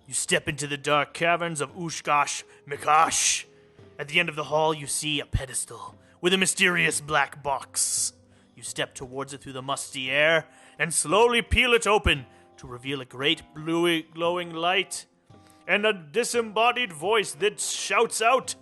You step into the dark caverns of Ushkosh Mikash. At the end of the hall, you see a pedestal with a mysterious black box. You step towards it through the musty air and slowly peel it open to reveal a great bluey glowing light and a disembodied voice that shouts out,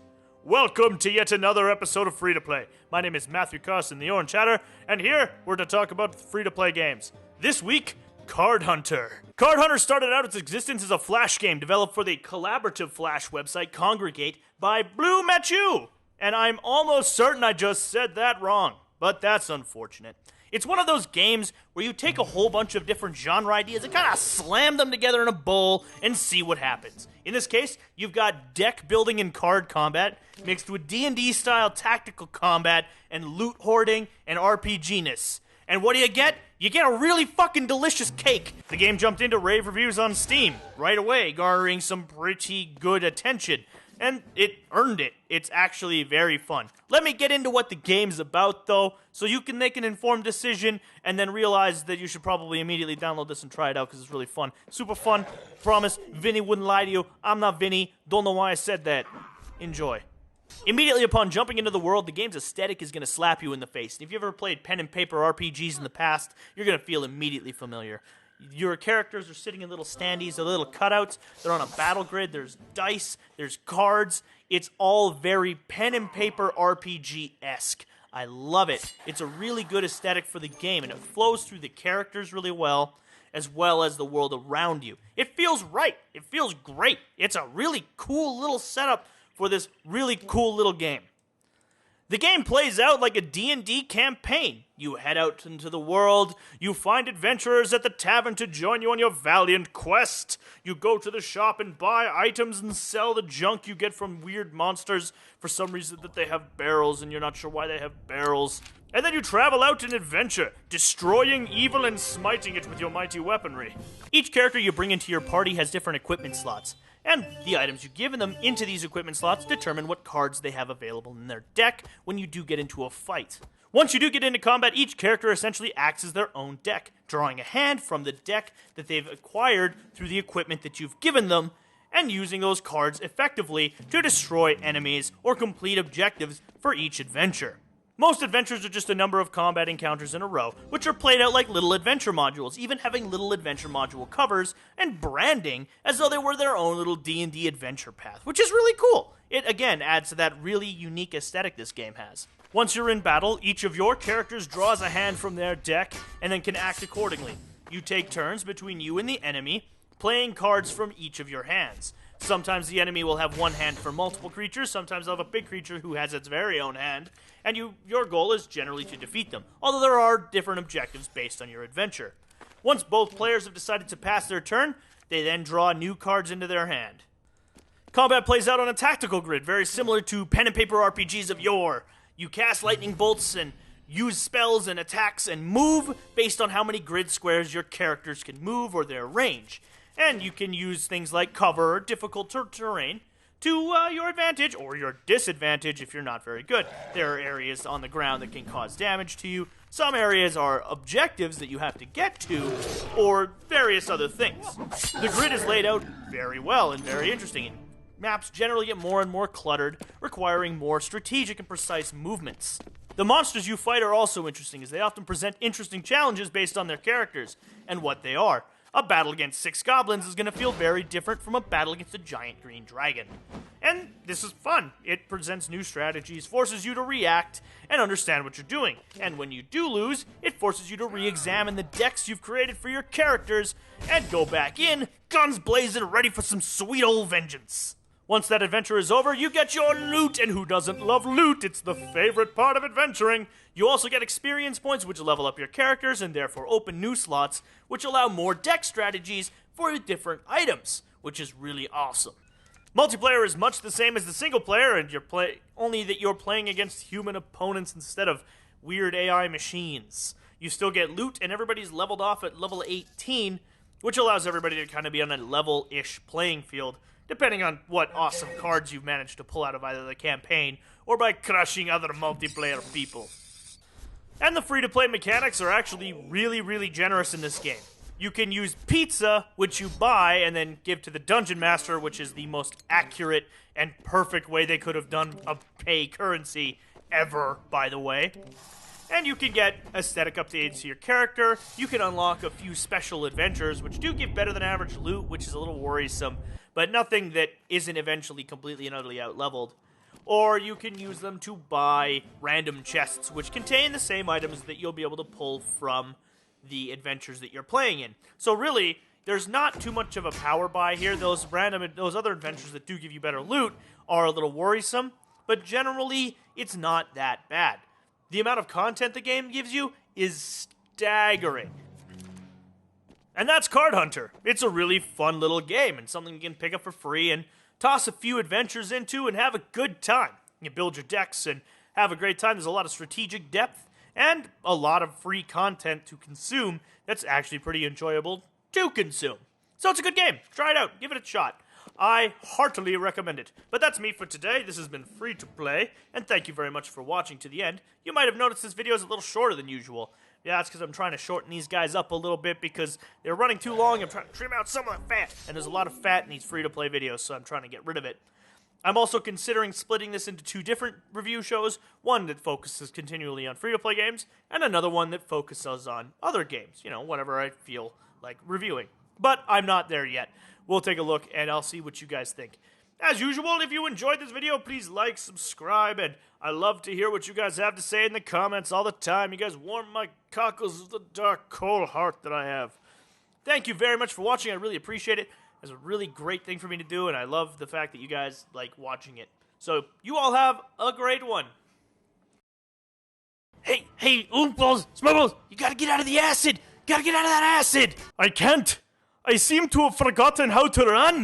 "Welcome to yet another episode of Free-to-Play. My name is Matthew Carson, the Orange Hatter, and here we're to talk about free-to-play games. This week, Card Hunter. Card Hunter started out its existence as a Flash game developed for the collaborative Flash website Congregate by Blue Machu. And I'm almost certain I just said that wrong, but that's unfortunate. It's one of those games where you take a whole bunch of different genre ideas and kind of slam them together in a bowl and see what happens. In this case, you've got deck building and card combat mixed with D&D style tactical combat and loot hoarding and RPG-ness. And what do you get? You get a really fucking delicious cake. The game jumped into rave reviews on Steam right away, garnering some pretty good attention. And it earned it. It's actually very fun. Let me get into what the game's about, though, so you can make an informed decision and then realize that you should probably immediately download this and try it out because it's really fun. Super fun. Promise. Vinny wouldn't lie to you. I'm not Vinny. Don't know why I said that. Enjoy. Immediately upon jumping into the world, the game's aesthetic is going to slap you in the face. And if you've ever played pen and paper RPGs in the past, you're going to feel immediately familiar. Your characters are sitting in little standees, they're little cutouts, they're on a battle grid, there's dice, there's cards. It's all very pen and paper RPG-esque. I love it. It's a really good aesthetic for the game, and it flows through the characters really well as the world around you. It feels right. It feels great. It's a really cool little setup for this really cool little game. The game plays out like a D&D campaign. You head out into the world, you find adventurers at the tavern to join you on your valiant quest. You go to the shop and buy items and sell the junk you get from weird monsters for some reason that they have barrels and you're not sure why they have barrels. And then you travel out in adventure, destroying evil and smiting it with your mighty weaponry. Each character you bring into your party has different equipment slots. And the items you give them into these equipment slots determine what cards they have available in their deck when you do get into a fight. Once you do get into combat, each character essentially acts as their own deck, drawing a hand from the deck that they've acquired through the equipment that you've given them, and using those cards effectively to destroy enemies or complete objectives for each adventure. Most adventures are just a number of combat encounters in a row, which are played out like little adventure modules, even having little adventure module covers and branding as though they were their own little D&D adventure path, which is really cool. It, again, adds to that really unique aesthetic this game has. Once you're in battle, each of your characters draws a hand from their deck and then can act accordingly. You take turns between you and the enemy, playing cards from each of your hands. Sometimes the enemy will have one hand for multiple creatures, sometimes they'll have a big creature who has its very own hand, and your goal is generally to defeat them, although there are different objectives based on your adventure. Once both players have decided to pass their turn, they then draw new cards into their hand. Combat plays out on a tactical grid, very similar to pen and paper RPGs of yore. You cast lightning bolts and use spells and attacks and move based on how many grid squares your characters can move or their range. And you can use things like cover or difficult terrain to your advantage or your disadvantage if you're not very good. There are areas on the ground that can cause damage to you. Some areas are objectives that you have to get to, or various other things. The grid is laid out very well and very interesting. Maps generally get more and more cluttered, requiring more strategic and precise movements. The monsters you fight are also interesting, as they often present interesting challenges based on their characters and what they are. A battle against 6 goblins is going to feel very different from a battle against a giant green dragon. And this is fun. It presents new strategies, forces you to react, and understand what you're doing. And when you do lose, it forces you to re-examine the decks you've created for your characters, and go back in, guns blazing, ready for some sweet old vengeance. Once that adventure is over, you get your loot, and who doesn't love loot? It's the favorite part of adventuring. You also get experience points, which level up your characters, and therefore open new slots, which allow more deck strategies for different items, which is really awesome. Multiplayer is much the same as the single player, and only that you're playing against human opponents instead of weird AI machines. You still get loot, and everybody's leveled off at level 18, which allows everybody to kind of be on a level-ish playing field, depending on what awesome cards you've managed to pull out of either the campaign or by crushing other multiplayer people. And the free-to-play mechanics are actually really, really generous in this game. You can use pizza, which you buy and then give to the Dungeon Master, which is the most accurate and perfect way they could have done a pay currency ever, by the way. And you can get aesthetic updates to your character. You can unlock a few special adventures, which do give better than average loot, which is a little worrisome, but nothing that isn't eventually completely and utterly out-leveled. Or you can use them to buy random chests, which contain the same items that you'll be able to pull from the adventures that you're playing in. So really, there's not too much of a power buy here. Those other adventures that do give you better loot are a little worrisome, but generally, it's not that bad. The amount of content the game gives you is staggering. And that's Card Hunter. It's a really fun little game and something you can pick up for free and toss a few adventures into and have a good time. You build your decks and have a great time. There's a lot of strategic depth and a lot of free content to consume that's actually pretty enjoyable to consume. So it's a good game. Try it out. Give it a shot. I heartily recommend it. But that's me for today. This has been Free to Play, and thank you very much for watching to the end. You might have noticed this video is a little shorter than usual. Yeah, that's because I'm trying to shorten these guys up a little bit because they're running too long. I'm trying to trim out some of the fat, and there's a lot of fat in these free-to-play videos, so I'm trying to get rid of it. I'm also considering splitting this into two different review shows, one that focuses continually on free-to-play games, and another one that focuses on other games, you know, whatever I feel like reviewing. But I'm not there yet. We'll take a look, and I'll see what you guys think. As usual, if you enjoyed this video, please like, subscribe, and I love to hear what you guys have to say in the comments all the time. You guys warm my cockles with the dark, cold heart that I have. Thank you very much for watching. I really appreciate it. It's a really great thing for me to do, and I love the fact that you guys like watching it. So, you all have a great one. Hey, Oombles, Smubbles, you gotta get out of the acid! Gotta get out of that acid! I can't! I seem to have forgotten how to run!